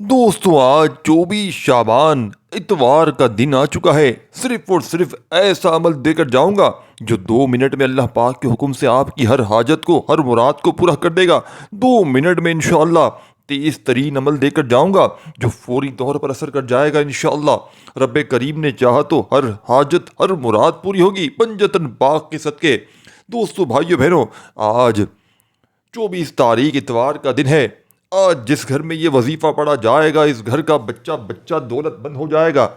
دوستوں آج 24 شعبان اتوار کا دن آ چکا ہے۔ صرف اور صرف ایسا عمل دے کر جاؤں گا جو 2 منٹ میں اللہ پاک کے حکم سے آپ کی ہر حاجت کو، ہر مراد کو پورا کر دے گا۔ 2 منٹ میں انشاءاللہ 23 عمل دے کر جاؤں گا جو فوری طور پر اثر کر جائے گا انشاءاللہ۔ رب کریم نے چاہا تو ہر حاجت، ہر مراد پوری ہوگی پنجتن پاک کے صدقے۔ دوستو بھائیو بہنوں، آج 24 تاریخ اتوار کا دن ہے۔ آج جس گھر میں یہ وظیفہ پڑھا جائے گا اس گھر کا بچہ بچہ دولت مند ہو جائے گا۔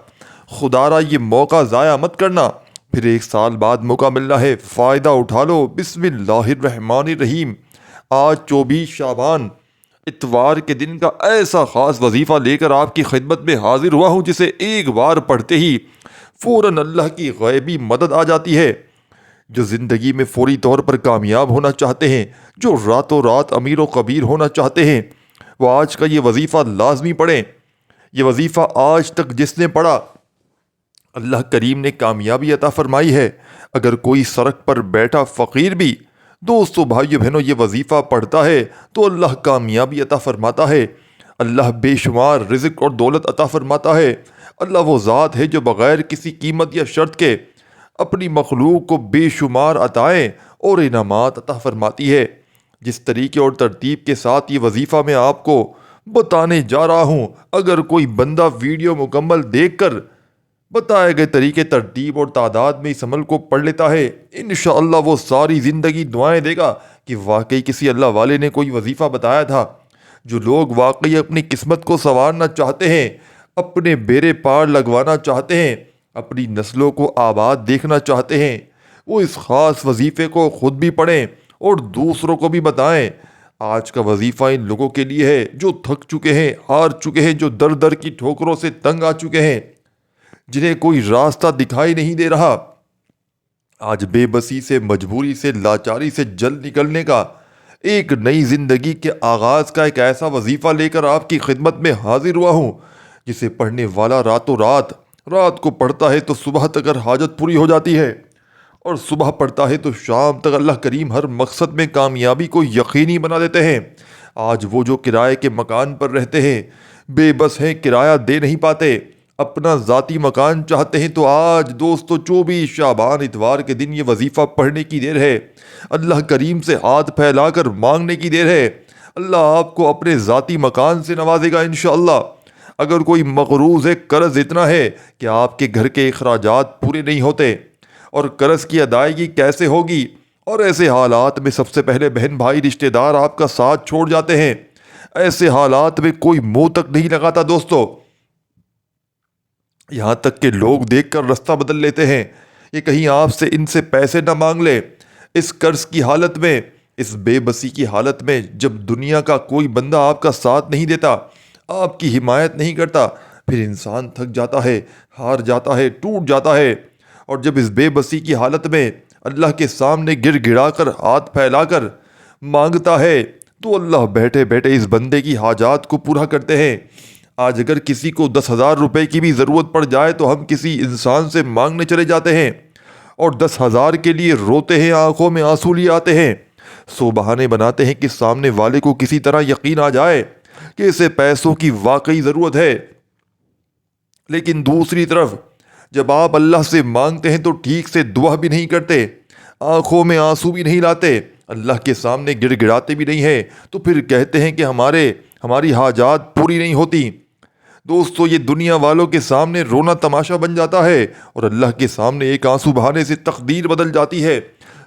خدارا یہ موقع ضائع مت کرنا، پھر 1 سال بعد موقع ملنا ہے، فائدہ اٹھا لو۔ بسم اللہ الرحمن الرحیم۔ آج 24 شعبان اتوار کے دن کا ایسا خاص وظیفہ لے کر آپ کی خدمت میں حاضر ہوا ہوں جسے ایک بار پڑھتے ہی فوراً اللہ کی غیبی مدد آ جاتی ہے۔ جو زندگی میں فوری طور پر کامیاب ہونا چاہتے ہیں، جو راتوں رات امیر و کبیر ہونا چاہتے ہیں، وہ آج کا یہ وظیفہ لازمی پڑھیں۔ یہ وظیفہ آج تک جس نے پڑھا اللہ کریم نے کامیابی عطا فرمائی ہے۔ اگر کوئی سڑک پر بیٹھا فقیر بھی دوستو بھائیو بہنوں یہ وظیفہ پڑھتا ہے تو اللہ کامیابی عطا فرماتا ہے۔ اللہ بے شمار رزق اور دولت عطا فرماتا ہے۔ اللہ وہ ذات ہے جو بغیر کسی قیمت یا شرط کے اپنی مخلوق کو بے شمار عطائیں اور انعامات عطا فرماتی ہے۔ جس طریقے اور ترتیب کے ساتھ یہ وظیفہ میں آپ کو بتانے جا رہا ہوں، اگر کوئی بندہ ویڈیو مکمل دیکھ کر بتائے گئے طریقے، ترتیب اور تعداد میں اس عمل کو پڑھ لیتا ہے، انشاءاللہ وہ ساری زندگی دعائیں دے گا کہ واقعی کسی اللہ والے نے کوئی وظیفہ بتایا تھا۔ جو لوگ واقعی اپنی قسمت کو سنوارنا چاہتے ہیں، اپنے بیڑے پار لگوانا چاہتے ہیں، اپنی نسلوں کو آباد دیکھنا چاہتے ہیں، وہ اس خاص وظیفے کو خود بھی پڑھیں اور دوسروں کو بھی بتائیں۔ آج کا وظیفہ ان لوگوں کے لیے ہے جو تھک چکے ہیں، ہار چکے ہیں، جو در در کی ٹھوکروں سے تنگ آ چکے ہیں، جنہیں کوئی راستہ دکھائی نہیں دے رہا۔ آج بے بسی سے، مجبوری سے، لاچاری سے جلد نکلنے کا، ایک نئی زندگی کے آغاز کا ایک ایسا وظیفہ لے کر آپ کی خدمت میں حاضر ہوا ہوں جسے پڑھنے والا راتوں رات کو پڑھتا ہے تو صبح تک ہر حاجت پوری ہو جاتی ہے، اور صبح پڑھتا ہے تو شام تک اللہ کریم ہر مقصد میں کامیابی کو یقینی بنا دیتے ہیں۔ آج وہ جو کرائے کے مکان پر رہتے ہیں، بے بس ہیں، کرایہ دے نہیں پاتے، اپنا ذاتی مکان چاہتے ہیں، تو آج دوستو 24 شعبان اتوار کے دن یہ وظیفہ پڑھنے کی دیر ہے۔ اللہ کریم سے ہاتھ پھیلا کر مانگنے کی دیر ہے۔ اللہ آپ کو اپنے ذاتی مکان سے نوازے گا انشاءاللہ۔ اگر کوئی مقروض ہے، قرض اتنا ہے کہ آپ کے گھر کے اخراجات پورے نہیں ہوتے اور قرض کی ادائیگی کیسے ہوگی، اور ایسے حالات میں سب سے پہلے بہن بھائی رشتہ دار آپ کا ساتھ چھوڑ جاتے ہیں، ایسے حالات میں کوئی منہ تک نہیں لگاتا دوستو، یہاں تک کہ لوگ دیکھ کر رستہ بدل لیتے ہیں، یہ کہیں آپ سے ان سے پیسے نہ مانگ لے۔ اس قرض کی حالت میں، اس بے بسی کی حالت میں، جب دنیا کا کوئی بندہ آپ کا ساتھ نہیں دیتا، آپ کی حمایت نہیں کرتا، پھر انسان تھک جاتا ہے، ہار جاتا ہے، ٹوٹ جاتا ہے، اور جب اس بے بسی کی حالت میں اللہ کے سامنے گر گڑا کر ہاتھ پھیلا کر مانگتا ہے تو اللہ بیٹھے بیٹھے اس بندے کی حاجات کو پورا کرتے ہیں۔ آج اگر کسی کو 10,000 روپے کی بھی ضرورت پڑ جائے تو ہم کسی انسان سے مانگنے چلے جاتے ہیں اور 10,000 کے لیے روتے ہیں، آنکھوں میں آنسو لیے آتے ہیں، سو بہانے بناتے ہیں کہ سامنے والے کو کسی طرح یقین آ جائے کہ اسے پیسوں کی واقعی ضرورت ہے۔ لیکن دوسری طرف جب آپ اللہ سے مانگتے ہیں تو ٹھیک سے دعا بھی نہیں کرتے، آنکھوں میں آنسو بھی نہیں لاتے، اللہ کے سامنے گڑ گڑاتے بھی نہیں ہیں، تو پھر کہتے ہیں کہ ہماری حاجات پوری نہیں ہوتی۔ دوستو یہ دنیا والوں کے سامنے رونا تماشا بن جاتا ہے، اور اللہ کے سامنے ایک آنسو بہانے سے تقدیر بدل جاتی ہے،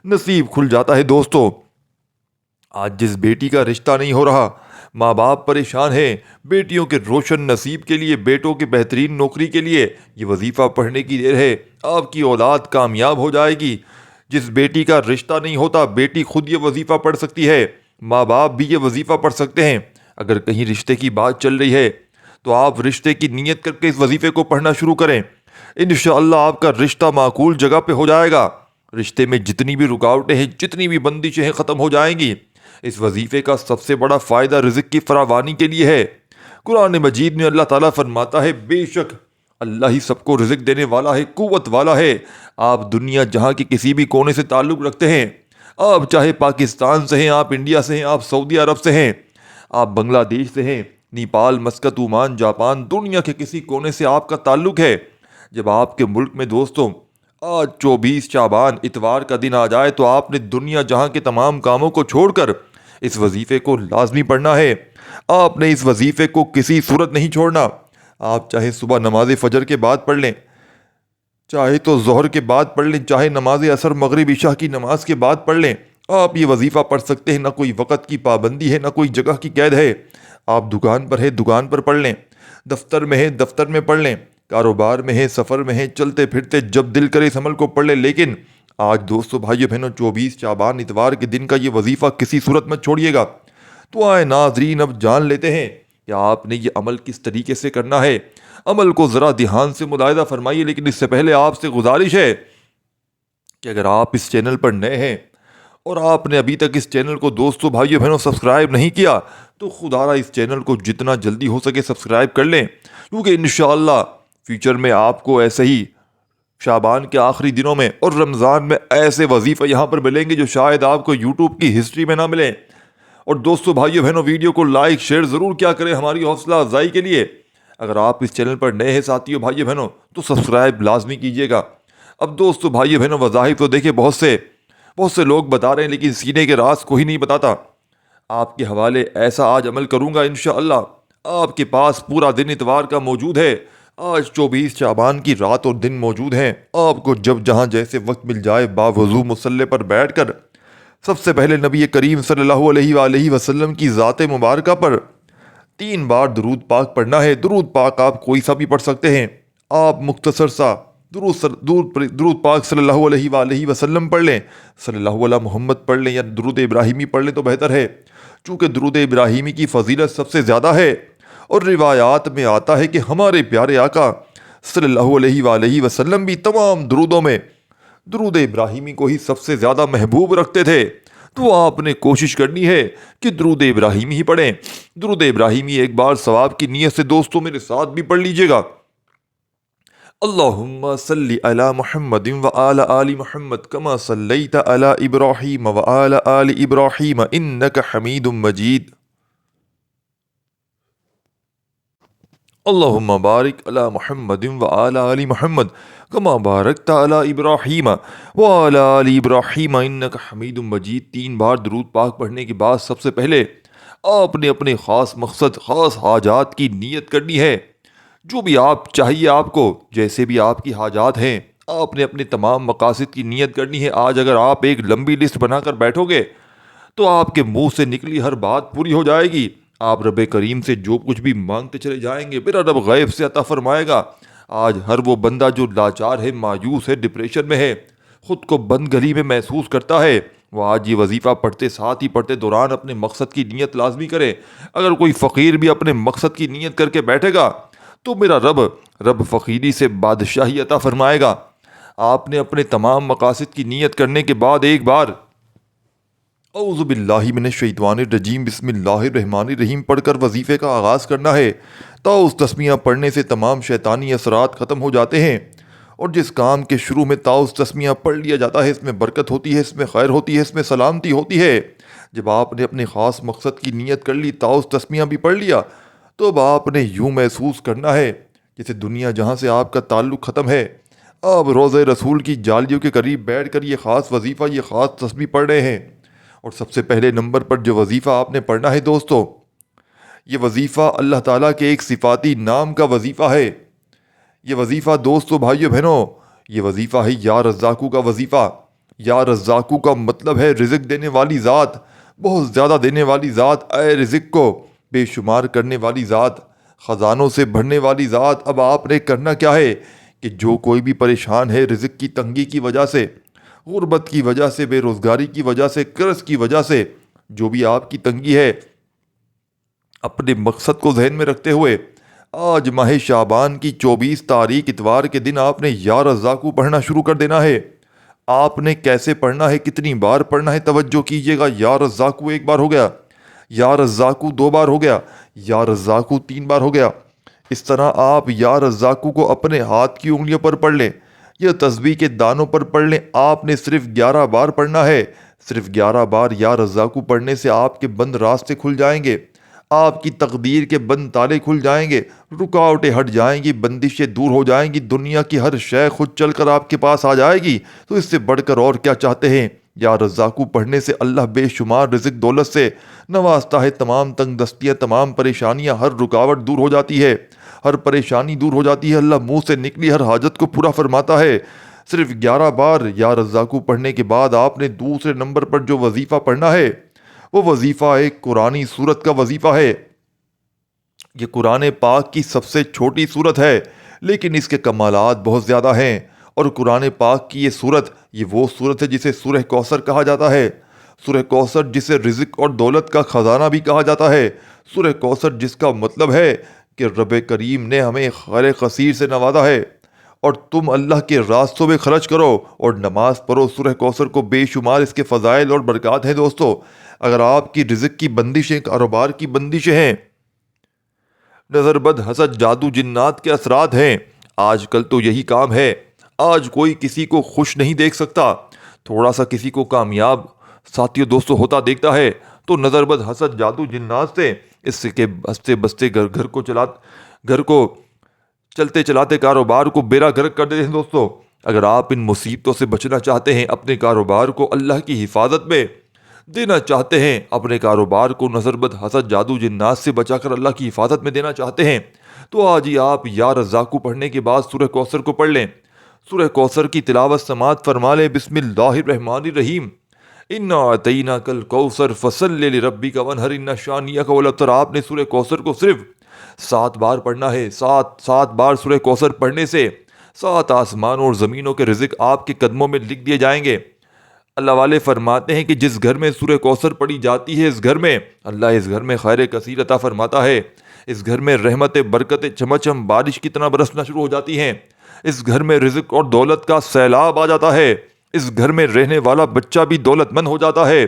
نصیب کھل جاتا ہے۔ دوستو آج جس بیٹی کا رشتہ نہیں ہو رہا، ماں باپ پریشان ہیں، بیٹیوں کے روشن نصیب کے لیے، بیٹوں کے بہترین نوکری کے لیے یہ وظیفہ پڑھنے کی دیر ہے، آپ کی اولاد کامیاب ہو جائے گی۔ جس بیٹی کا رشتہ نہیں ہوتا، بیٹی خود یہ وظیفہ پڑھ سکتی ہے، ماں باپ بھی یہ وظیفہ پڑھ سکتے ہیں۔ اگر کہیں رشتے کی بات چل رہی ہے تو آپ رشتے کی نیت کر کے اس وظیفے کو پڑھنا شروع کریں، انشاءاللہ آپ کا رشتہ معقول جگہ پہ ہو جائے گا، رشتے میں جتنی بھی رکاوٹیں ہیں، جتنی بھی بندشیں ہیں، ختم ہو جائیں گی۔ اس وظیفے کا سب سے بڑا فائدہ رزق کی فراوانی کے لیے ہے۔ قرآن مجید میں اللہ تعالیٰ فرماتا ہے، بے شک اللہ ہی سب کو رزق دینے والا ہے، قوت والا ہے۔ آپ دنیا جہاں کے کسی بھی کونے سے تعلق رکھتے ہیں، آپ چاہے پاکستان سے ہیں، آپ انڈیا سے ہیں، آپ سعودی عرب سے ہیں، آپ بنگلہ دیش سے ہیں، نیپال، مسقط، عمان، جاپان، دنیا کے کسی کونے سے آپ کا تعلق ہے، جب آپ کے ملک میں دوستوں آج 24 شعبان اتوار کا دن آ جائے تو آپ نے دنیا جہاں کے تمام کاموں کو چھوڑ کر اس وظیفے کو لازمی پڑھنا ہے۔ آپ نے اس وظیفے کو کسی صورت نہیں چھوڑنا۔ آپ چاہے صبح نماز فجر کے بعد پڑھ لیں، چاہے تو ظہر کے بعد پڑھ لیں، چاہے نماز عصر، مغرب، عشاء کی نماز کے بعد پڑھ لیں، آپ یہ وظیفہ پڑھ سکتے ہیں۔ نہ کوئی وقت کی پابندی ہے، نہ کوئی جگہ کی قید ہے۔ آپ دکان پر ہے، دکان پر پڑھ لیں، دفتر میں ہے، دفتر میں پڑھ لیں، کاروبار میں ہے، سفر میں ہے، چلتے پھرتے جب دل کرے اس عمل کو پڑھ لیں۔ لیکن آج دوستو، بھائیو بہنوں، 24 شعبان اتوار کے دن کا یہ وظیفہ کسی صورت مت چھوڑیے گا۔ تو آئے ناظرین، اب جان لیتے ہیں کہ آپ نے یہ عمل کس طریقے سے کرنا ہے۔ عمل کو ذرا دھیان سے ملاحظہ فرمائیے، لیکن اس سے پہلے آپ سے گزارش ہے کہ اگر آپ اس چینل پر نئے ہیں اور آپ نے ابھی تک اس چینل کو دوستو، بھائیو بہنوں، سبسکرائب نہیں کیا تو خدا را اس چینل کو جتنا جلدی ہو سکے سبسکرائب کر لیں، کیونکہ انشاءاللہ فیوچر میں آپ کو ایسے ہی شعبان کے آخری دنوں میں اور رمضان میں ایسے وظیفے یہاں پر ملیں گے جو شاید آپ کو یوٹیوب کی ہسٹری میں نہ ملیں۔ اور دوستو، بھائیو بہنوں، ویڈیو کو لائک شیئر ضرور کیا کریں ہماری حوصلہ افزائی کے لیے۔ اگر آپ اس چینل پر نئے ہیں ساتھیوں، بھائیو بہنوں، تو سبسکرائب لازمی کیجیے گا۔ اب دوستو، بھائیو بہنوں، وظائف تو دیکھیں بہت سے لوگ بتا رہے ہیں، لیکن سینے کے راز کوئی نہیں بتاتا۔ آپ کے حوالے ایسا آج عمل کروں گا انشاءاللہ، آپ کے پاس پورا دن اتوار کا موجود ہے۔ آج 24 شعبان کی رات اور دن موجود ہیں۔ آپ کو جب جہاں جیسے وقت مل جائے، باوضو مصلی پر بیٹھ کر سب سے پہلے نبی کریم صلی اللہ علیہ وآلہ وسلم کی ذات مبارکہ پر 3 بار درود پاک پڑھنا ہے۔ درود پاک آپ کوئی سا بھی پڑھ سکتے ہیں۔ آپ مختصر سا درود پاک صلی اللہ علیہ وآلہ وسلم پڑھ لیں، صلی اللہ علیہ محمد پڑھ لیں، یا درود ابراہیمی پڑھ لیں تو بہتر ہے، چونکہ درود ابراہیمی کی فضیلت سب سے زیادہ ہے۔ اور روایات میں آتا ہے کہ ہمارے پیارے آقا صلی اللہ علیہ وآلہ وسلم بھی تمام درودوں میں درود ابراہیمی کو ہی سب سے زیادہ محبوب رکھتے تھے۔ تو آپ نے کوشش کرنی ہے کہ درود ابراہیمی ہی پڑھیں۔ درود ابراہیمی ایک بار ثواب کی نیت سے دوستوں میرے ساتھ بھی پڑھ لیجئے گا۔ اللہم صلی علی محمد وآل آل محمد کما صلیت علی ابراہیم وآل آل ابراہیم انک حمید مجید۔ اللہم بارک علی محمد وآل آل محمد کما بارکت علی ابراہیم وآل آل ابراہیم انک حمید مجید۔ 3 بار درود پاک پڑھنے کے بعد سب سے پہلے آپ نے اپنے خاص مقصد، خاص حاجات کی نیت کرنی ہے۔ جو بھی آپ چاہیے، آپ کو جیسے بھی آپ کی حاجات ہیں، آپ نے اپنے تمام مقاصد کی نیت کرنی ہے۔ آج اگر آپ ایک لمبی لسٹ بنا کر بیٹھو گے تو آپ کے منہ سے نکلی ہر بات پوری ہو جائے گی۔ آپ رب کریم سے جو کچھ بھی مانگتے چلے جائیں گے، میرا رب غیب سے عطا فرمائے گا۔ آج ہر وہ بندہ جو لاچار ہے، مایوس ہے، ڈپریشن میں ہے، خود کو بند گلی میں محسوس کرتا ہے، وہ آج یہ وظیفہ پڑھتے ساتھ ہی پڑھتے دوران اپنے مقصد کی نیت لازمی کرے۔ اگر کوئی فقیر بھی اپنے مقصد کی نیت کر کے بیٹھے گا تو میرا رب فقیری سے بادشاہی عطا فرمائے گا۔ آپ نے اپنے تمام مقاصد کی نیت کرنے کے بعد ایک بار اعوذ باللہ من الشیطان الرجیم بسم اللہ الرحمن الرحیم پڑھ کر وظیفے کا آغاز کرنا ہے۔ تاؤس تسمیہ پڑھنے سے تمام شیطانی اثرات ختم ہو جاتے ہیں، اور جس کام کے شروع میں تاؤس تسمیہ پڑھ لیا جاتا ہے، اس میں برکت ہوتی ہے، اس میں خیر ہوتی ہے، اس میں سلامتی ہوتی ہے۔ جب آپ نے اپنے خاص مقصد کی نیت کر لی، تاؤس تسمیہ بھی پڑھ لیا، تو اب آپ نے یوں محسوس کرنا ہے جیسے دنیا جہاں سے آپ کا تعلق ختم ہے، آپ روضہ رسول کی جالیوں کے قریب بیٹھ کر یہ خاص وظیفہ، یہ خاص تسبیح پڑھ رہے ہیں۔ اور سب سے پہلے نمبر پر جو وظیفہ آپ نے پڑھنا ہے دوستو، یہ وظیفہ اللہ تعالیٰ کے ایک صفاتی نام کا وظیفہ ہے۔ یہ وظیفہ دوستو، بھائیو بہنوں، یہ وظیفہ ہے یا رزاقو کا وظیفہ۔ یا رزاقو کا مطلب ہے رزق دینے والی ذات، بہت زیادہ دینے والی ذات، اے رزق کو بے شمار کرنے والی ذات، خزانوں سے بھرنے والی ذات۔ اب آپ نے کرنا کیا ہے کہ جو کوئی بھی پریشان ہے رزق کی تنگی کی وجہ سے، غربت کی وجہ سے، بے روزگاری کی وجہ سے، قرض کی وجہ سے، جو بھی آپ کی تنگی ہے، اپنے مقصد کو ذہن میں رکھتے ہوئے آج ماہ شعبان کی 24 تاریخ اتوار کے دن آپ نے یا رزاقو پڑھنا شروع کر دینا ہے۔ آپ نے کیسے پڑھنا ہے، کتنی بار پڑھنا ہے، توجہ کیجیے گا۔ یا رزاقو 1 بار ہو گیا، یا رزاقو 2 بار ہو گیا، یا رزاقو 3 بار ہو گیا۔ اس طرح آپ یا رزاقو کو اپنے ہاتھ کی انگلیوں پر پڑھ لیں یا تسبیح کے دانوں پر پڑھ لیں۔ آپ نے صرف 11 بار پڑھنا ہے۔ صرف 11 بار یا رزاقو پڑھنے سے آپ کے بند راستے کھل جائیں گے، آپ کی تقدیر کے بند تالے کھل جائیں گے، رکاوٹیں ہٹ جائیں گی، بندشیں دور ہو جائیں گی، دنیا کی ہر شے خود چل کر آپ کے پاس آ جائے گی۔ تو اس سے بڑھ کر اور کیا چاہتے ہیں؟ یا رزاقو پڑھنے سے اللہ بے شمار رزق دولت سے نوازتا ہے، تمام تنگ دستیاں، تمام پریشانیاں، ہر رکاوٹ دور ہو جاتی ہے، ہر پریشانی دور ہو جاتی ہے، اللہ منہ سے نکلی ہر حاجت کو پورا فرماتا ہے۔ صرف 11 بار یا رزاقو پڑھنے کے بعد آپ نے دوسرے نمبر پر جو وظیفہ پڑھنا ہے، وہ وظیفہ ایک قرآنی سورت کا وظیفہ ہے۔ یہ قرآن پاک کی سب سے چھوٹی سورت ہے، لیکن اس کے کمالات بہت زیادہ ہیں۔ اور قرآن پاک کی یہ وہ سورت ہے جسے سورہ کوثر کہا جاتا ہے۔ سورہ کوثر جسے رزق اور دولت کا خزانہ بھی کہا جاتا ہے۔ سورہ کوثر جس کا مطلب ہے کہ رب کریم نے ہمیں خیر کثیر سے نوازا ہے، اور تم اللہ کے راستوں میں خرچ کرو اور نماز پڑھو۔ سورہ کوثر کو بے شمار اس کے فضائل اور برکات ہیں۔ دوستو، اگر آپ کی رزق کی بندشیں، کاروبار کی بندشیں ہیں، نظر بد، حسد، جادو، جنات کے اثرات ہیں، آج کل تو یہی کام ہے۔ آج کوئی کسی کو خوش نہیں دیکھ سکتا۔ تھوڑا سا کسی کو کامیاب ساتھیو دوستو ہوتا دیکھتا ہے تو نظر بد، حسد، جادو، جنات سے اس کے بستے بستے گھر کو چلتے چلاتے کاروبار کو بیڑا غرق کر دیتے ہیں۔ دوستو، اگر آپ ان مصیبتوں سے بچنا چاہتے ہیں، اپنے کاروبار کو اللہ کی حفاظت میں دینا چاہتے ہیں، اپنے کاروبار کو نظر بد، حسد، جادو، جنات سے بچا کر اللہ کی حفاظت میں دینا چاہتے ہیں، تو آج ہی آپ یا رزاقو پڑھنے کے بعد سورہ کوثر کو پڑھ لیں۔ سورہ کوثر کی تلاوت سماعت فرما لیں۔ بسم اللہ الرحمن الرحیم، انا اعطیناک الکوثر فصل لربک وانحر ان شانئک هو الابتر۔ آپ نے سورہ کوثر کو صرف 7 بار پڑھنا ہے۔ 7 بار سورہ کوثر پڑھنے سے 7 آسمانوں اور زمینوں کے رزق آپ کے قدموں میں لکھ دیے جائیں گے۔ اللہ والے فرماتے ہیں کہ جس گھر میں سورہ کوثر پڑھی جاتی ہے، اس گھر میں خیر کثیر عطا فرماتا ہے۔ اس گھر میں رحمت، برکت، چمچم بارش کی طرح برسنا شروع ہو جاتی ہیں۔ اس گھر میں رزق اور دولت کا سیلاب آ جاتا ہے۔ اس گھر میں رہنے والا بچہ بھی دولت مند ہو جاتا ہے۔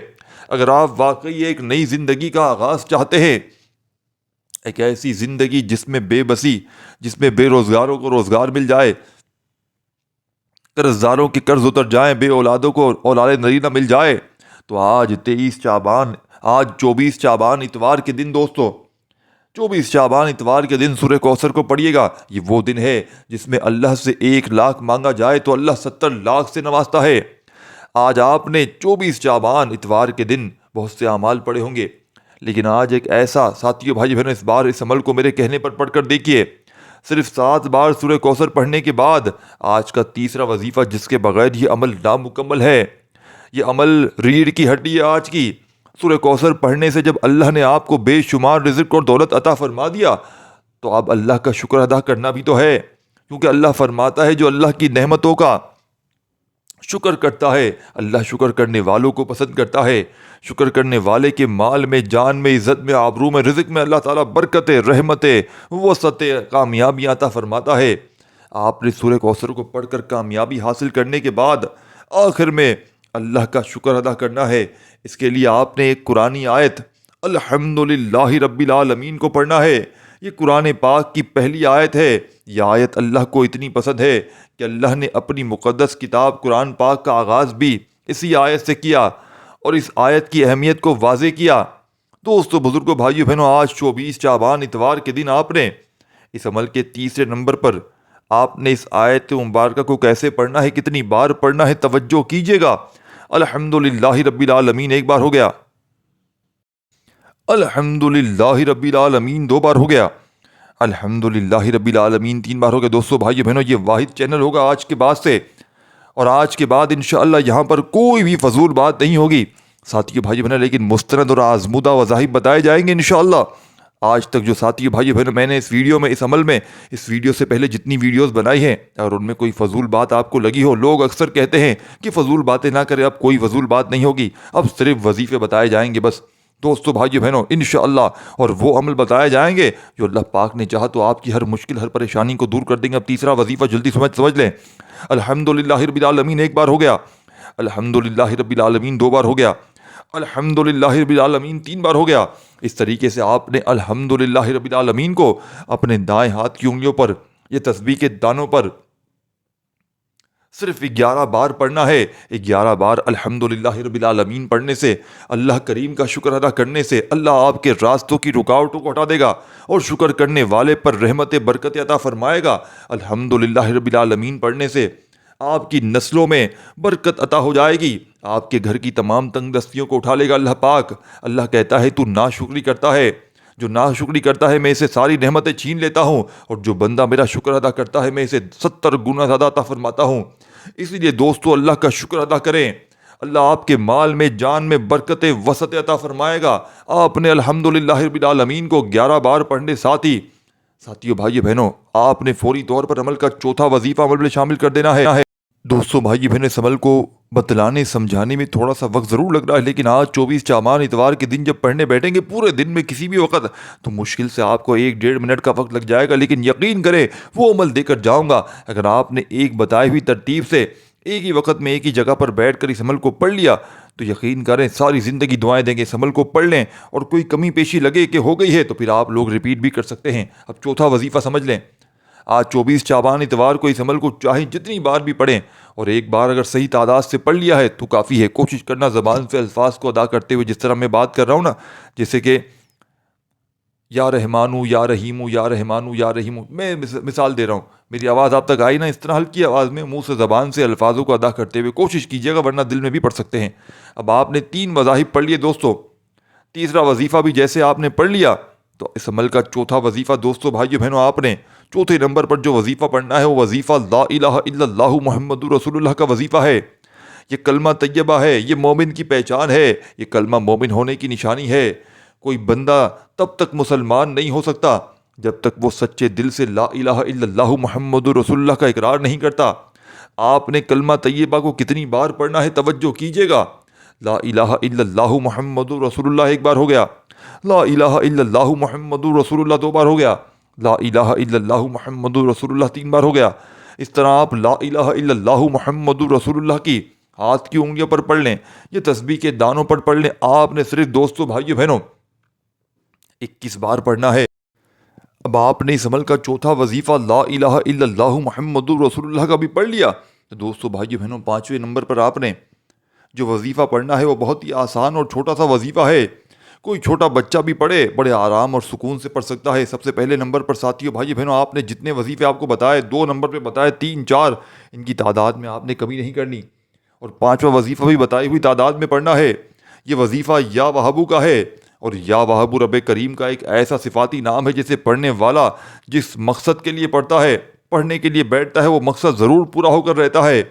اگر آپ واقعی ایک نئی زندگی کا آغاز چاہتے ہیں، ایک ایسی زندگی جس میں بے بسی، جس میں بے روزگاروں کو روزگار مل جائے، قرض داروں کے قرض اتر جائیں، بے اولادوں کو اولاد نرینہ مل جائے، تو آج 24 شعبان اتوار کے دن دوستو، 24 شعبان اتوار کے دن سورہ کوثر کو پڑھیے گا۔ یہ وہ دن ہے جس میں اللہ سے 1 لاکھ مانگا جائے تو اللہ 70 لاکھ سے نوازتا ہے۔ آج آپ نے 24 شعبان اتوار کے دن بہت سے اعمال پڑھے ہوں گے، لیکن آج ایک ایسا ساتھیو بھائی بہنوں، اس بار اس عمل کو میرے کہنے پر پڑھ کر دیکھیے۔ صرف 7 بار سورہ کوثر پڑھنے کے بعد آج کا تیسرا وظیفہ، جس کے بغیر یہ عمل نامکمل ہے، یہ عمل ریڑھ کی ہڈی ہے آج کی۔ سورہ کوثر پڑھنے سے جب اللہ نے آپ کو بے شمار رزق اور دولت عطا فرما دیا، تو اب اللہ کا شکر ادا کرنا بھی تو ہے، کیونکہ اللہ فرماتا ہے جو اللہ کی نعمتوں کا شکر کرتا ہے، اللہ شکر کرنے والوں کو پسند کرتا ہے۔ شکر کرنے والے کے مال میں، جان میں، عزت میں، آبرو میں، رزق میں اللہ تعالیٰ برکتیں، رحمتیں، وسعتیں، کامیابیاں عطا فرماتا ہے۔ آپ نے سورہ کوثر کو پڑھ کر کامیابی حاصل کرنے کے بعد آخر میں اللہ کا شکر ادا کرنا ہے۔ اس کے لیے آپ نے ایک قرآنی آیت الحمدللہ رب العالمین کو پڑھنا ہے۔ یہ قرآن پاک کی پہلی آیت ہے۔ یہ آیت اللہ کو اتنی پسند ہے کہ اللہ نے اپنی مقدس کتاب قرآن پاک کا آغاز بھی اسی آیت سے کیا اور اس آیت کی اہمیت کو واضح کیا۔ دوستو، بزرگوں، بھائیو، بہنوں، آج 24 شعبان اتوار کے دن آپ نے اس عمل کے تیسرے نمبر پر آپ نے اس آیت مبارکہ کو کیسے پڑھنا ہے، کتنی بار پڑھنا ہے، توجہ کیجیے گا۔ الحمدللہ رب العالمین 1 بار ہو گیا، الحمدللہ رب العالمین 2 بار ہو گیا، الحمدللہ رب العالمین 3 بار ہو گیا۔ دوستو، بھائیو، بہنوں، یہ واحد چینل ہوگا آج کے بعد سے، اور آج کے بعد انشاءاللہ یہاں پر کوئی بھی فضول بات نہیں ہوگی ساتھیو بھائی بہنوں، لیکن مستند اور آزمودہ وظائف بتائے جائیں گے انشاءاللہ۔ آج تک جو ساتھیو بھائی بہنوں میں نے اس عمل میں اس ویڈیو سے پہلے جتنی ویڈیوز بنائی ہیں، اور ان میں کوئی فضول بات آپ کو لگی ہو، لوگ اکثر کہتے ہیں کہ فضول باتیں نہ کریں، اب کوئی فضول بات نہیں ہوگی، اب صرف وظیفے بتائے جائیں گے بس۔ دوستو، بھائیو، بہنوں، انشاءاللہ، اور وہ عمل بتائے جائیں گے جو اللہ پاک نے چاہا تو آپ کی ہر مشکل، ہر پریشانی کو دور کر دیں گے۔ اب تیسرا وظیفہ جلدی سمجھ لیں۔ الحمدللہ رب العالمین 1 بار ہو گیا، الحمدللہ رب العالمین 2 بار ہو گیا، الحمدللہ رب العالمین 3 بار ہو گیا۔ اس طریقے سے آپ نے الحمدللہ رب العالمین کو اپنے دائیں ہاتھ کی انگلیوں پر، یہ تسبیح کے دانوں پر صرف 11 بار پڑھنا ہے۔ 11 بار الحمدللہ رب العالمین پڑھنے سے، اللہ کریم کا شکر ادا کرنے سے اللہ آپ کے راستوں کی رکاوٹوں کو ہٹا دے گا اور شکر کرنے والے پر رحمت برکت عطا فرمائے گا۔ الحمدللہ رب العالمین پڑھنے سے آپ کی نسلوں میں برکت عطا ہو جائے گی، آپ کے گھر کی تمام تنگ دستیوں کو اٹھا لے گا اللہ پاک۔ اللہ کہتا ہے تو ناشکری کرتا ہے، جو ناشکری کرتا ہے میں اسے ساری نعمتیں چھین لیتا ہوں، اور جو بندہ میرا شکر ادا کرتا ہے میں اسے 70 گنا زیادہ عطا فرماتا ہوں۔ اسی لیے دوستو اللہ کا شکر ادا کریں، اللہ آپ کے مال میں جان میں برکت وسعت عطا فرمائے گا۔ آپ نے الحمدللہ رب العالمین کو 11 بار پڑھنے ساتھیو بھائی بہنوں، آپ نے فوری طور پر عمل کا چوتھا وظیفہ عمل میں شامل کر دینا ہے۔ دوستو بھائی بہن، اس عمل کو بتلانے سمجھانے میں تھوڑا سا وقت ضرور لگ رہا ہے، لیکن آج 24 چامان اتوار کے دن جب پڑھنے بیٹھیں گے پورے دن میں کسی بھی وقت، تو مشکل سے آپ کو 1-1.5 منٹ کا وقت لگ جائے گا، لیکن یقین کریں وہ عمل دے کر جاؤں گا۔ اگر آپ نے ایک بتائی ہوئی ترتیب سے ایک ہی وقت میں ایک ہی جگہ پر بیٹھ کر اس عمل کو پڑھ لیا تو یقین کریں ساری زندگی دعائیں دیں گے اس عمل کو پڑھ لیں، اور کوئی کمی پیشی لگے کہ ہو گئی ہے تو پھر آپ لوگ ریپیٹ بھی کر سکتے ہیں۔ اب چوتھا وظیفہ سمجھ لیں، آج 24 چابان اتوار کو اس عمل کو چاہیں جتنی بار بھی پڑھیں، اور ایک بار اگر صحیح تعداد سے پڑھ لیا ہے تو کافی ہے۔ کوشش کرنا زبان سے الفاظ کو ادا کرتے ہوئے، جس طرح میں بات کر رہا ہوں نا، جیسے کہ یا رحمانو یا رحیمو یا رحمانو یا رحیمو، میں مثال دے رہا ہوں، میری آواز آپ تک آئی نا، اس طرح ہلکی آواز میں منہ سے زبان سے الفاظوں کو ادا کرتے ہوئے کوشش کیجیے گا، ورنہ دل میں بھی پڑھ سکتے ہیں۔ اب آپ نے 3 مذاہب پڑھ لیے دوستو، تیسرا وظیفہ بھی جیسے آپ نے پڑھ لیا، تو اس عمل کا چوتھا وظیفہ دوستو بھائیو بہنوں، آپ نے چوتھے نمبر پر جو وظیفہ پڑھنا ہے وہ وظیفہ لا الہ الا اللہ محمد رسول اللہ کا وظیفہ ہے۔ یہ کلمہ طیبہ ہے، یہ مومن کی پہچان ہے، یہ کلمہ مومن ہونے کی نشانی ہے۔ کوئی بندہ تب تک مسلمان نہیں ہو سکتا جب تک وہ سچے دل سے لا الہ الا اللہ محمد رسول اللہ کا اقرار نہیں کرتا۔ آپ نے کلمہ طیبہ کو کتنی بار پڑھنا ہے توجہ کیجیے گا۔ لا الہ الا اللہ محمد رسول اللہ ایک بار ہو گیا، لا الہ الا اللہ محمد رسول اللہ 2 بار ہو گیا، لا الہ الا اللہ محمد رسول اللہ 3 بار ہو گیا۔ اس طرح آپ لا الہ الا اللہ محمد رسول اللہ کی ہاتھ کی انگلیوں پر پڑھ لیں، یہ تسبیح کے دانوں پر پڑھ لیں۔ آپ نے صرف دوستو بھائیو بہنوں 21 بار پڑھنا ہے۔ اب آپ نے اس عمل کا چوتھا وظیفہ لا الہ الا اللہ محمد رسول اللہ کا بھی پڑھ لیا، تو دوستو بھائیو بہنوں 5ویں نمبر پر آپ نے جو وظیفہ پڑھنا ہے وہ بہت ہی آسان اور چھوٹا سا وظیفہ ہے، کوئی چھوٹا بچہ بھی پڑھے بڑے آرام اور سکون سے پڑھ سکتا ہے۔ سب سے پہلے نمبر پر ساتھیو بھائی بہنوں، آپ نے جتنے وظیفے آپ کو بتائے، 2 نمبر پہ بتائے 3 4، ان کی تعداد میں آپ نے کمی نہیں کرنی، اور 5واں وظیفہ بھی بتائی ہوئی تعداد میں پڑھنا ہے۔ یہ وظیفہ یا وہابو کا ہے، اور یا وہابو رب کریم کا ایک ایسا صفاتی نام ہے جسے پڑھنے والا جس مقصد کے لیے پڑھتا ہے، پڑھنے کے لیے بیٹھتا ہے، وہ مقصد ضرور پورا ہو کر رہتا ہے۔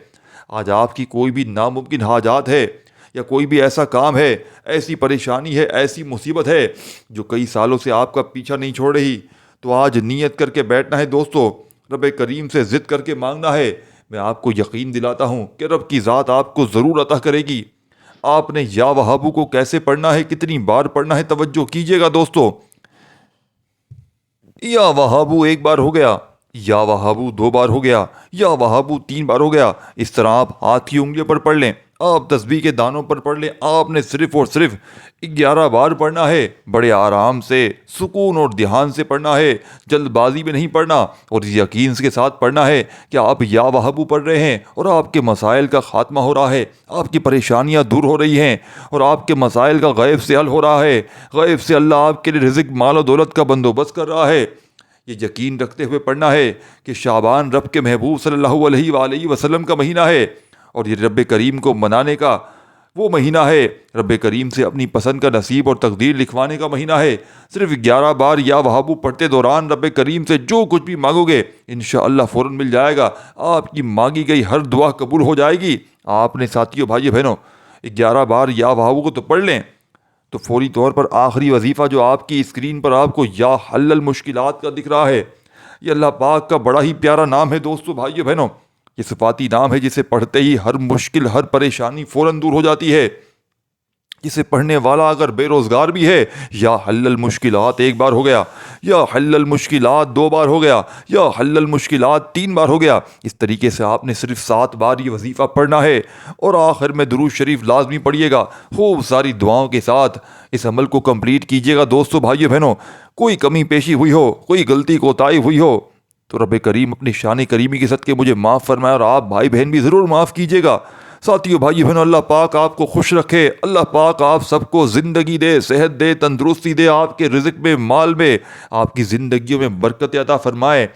آج آپ کی کوئی بھی ناممکن حاجات ہے، یا کوئی بھی ایسا کام ہے، ایسی پریشانی ہے، ایسی مصیبت ہے جو کئی سالوں سے آپ کا پیچھا نہیں چھوڑ رہی، تو آج نیت کر کے بیٹھنا ہے دوستو، رب کریم سے ضد کر کے مانگنا ہے۔ میں آپ کو یقین دلاتا ہوں کہ رب کی ذات آپ کو ضرور عطا کرے گی۔ آپ نے یا وہابو کو کیسے پڑھنا ہے، کتنی بار پڑھنا ہے توجہ کیجیے گا دوستو۔ یا وہابو 1 بار ہو گیا، یا وہابو 2 بار ہو گیا، یا وہابو 3 بار ہو گیا۔ اس طرح آپ ہاتھ کی انگلیوں پر پڑھ لیں، آپ تسبیح کے دانوں پر پڑھ لیں۔ آپ نے صرف اور صرف 11 بار پڑھنا ہے، بڑے آرام سے، سکون اور دھیان سے پڑھنا ہے، جلد بازی میں نہیں پڑھنا، اور اس یقین کے ساتھ پڑھنا ہے کہ آپ یا وہابو پڑھ رہے ہیں اور آپ کے مسائل کا خاتمہ ہو رہا ہے، آپ کی پریشانیاں دور ہو رہی ہیں، اور آپ کے مسائل کا غیب سے حل ہو رہا ہے، غیب سے اللہ آپ کے لیے رزق مال و دولت کا بندوبست کر رہا ہے۔ یہ یقین رکھتے ہوئے پڑھنا ہے کہ شعبان رب کے محبوب صلی اللہ علیہ وآلہ وسلم کا مہینہ ہے، اور یہ رب کریم کو منانے کا وہ مہینہ ہے، رب کریم سے اپنی پسند کا نصیب اور تقدیر لکھوانے کا مہینہ ہے۔ صرف 11 بار یا وہابو پڑھتے دوران رب کریم سے جو کچھ بھی مانگو گے انشاءاللہ فوراً مل جائے گا، آپ کی مانگی گئی ہر دعا قبول ہو جائے گی۔ آپ نے ساتھیو بھائی بہنوں 11 بار یا وہابو کو تو پڑھ لیں، تو فوری طور پر آخری وظیفہ جو آپ کی اسکرین پر آپ کو یا حل المشکلات کا دکھ رہا ہے، یہ اللہ پاک کا بڑا ہی پیارا نام ہے دوستو بھائیو بہنوں۔ یہ صفاتی نام ہے جسے پڑھتے ہی ہر مشکل، ہر پریشانی فوراً دور ہو جاتی ہے۔ جسے پڑھنے والا اگر بے روزگار بھی ہے، یا حل المشکلات 1 بار ہو گیا، یا حل المشکلات 2 بار ہو گیا، یا حل المشکلات 3 بار ہو گیا۔ اس طریقے سے آپ نے صرف 7 بار یہ وظیفہ پڑھنا ہے، اور آخر میں درود شریف لازمی پڑھیے گا، خوب ساری دعاؤں کے ساتھ اس عمل کو کمپلیٹ کیجیے گا دوستو بھائیو بہنوں۔ کوئی کمی پیشی ہوئی ہو، کوئی غلطی کوتاہی ہوئی ہو تو رب کریم اپنی شان کریمی کے صدقے مجھے معاف فرمائے، اور آپ بھائی بہن بھی ضرور معاف کیجیے گا۔ ساتھیو، بھائی بہنوں، اللہ پاک آپ کو خوش رکھے، اللہ پاک آپ سب کو زندگی دے، صحت دے، تندرستی دے، آپ کے رزق میں، مال میں، آپ کی زندگیوں میں برکت عطا فرمائے،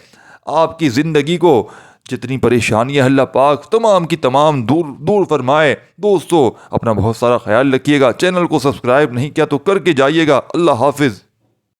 آپ کی زندگی کو جتنی پریشانیاں اللہ پاک تمام کی تمام دور فرمائے۔ دوستو، اپنا بہت سارا خیال رکھیے گا، چینل کو سبسکرائب نہیں کیا تو کر کے جائیے گا۔ اللہ حافظ۔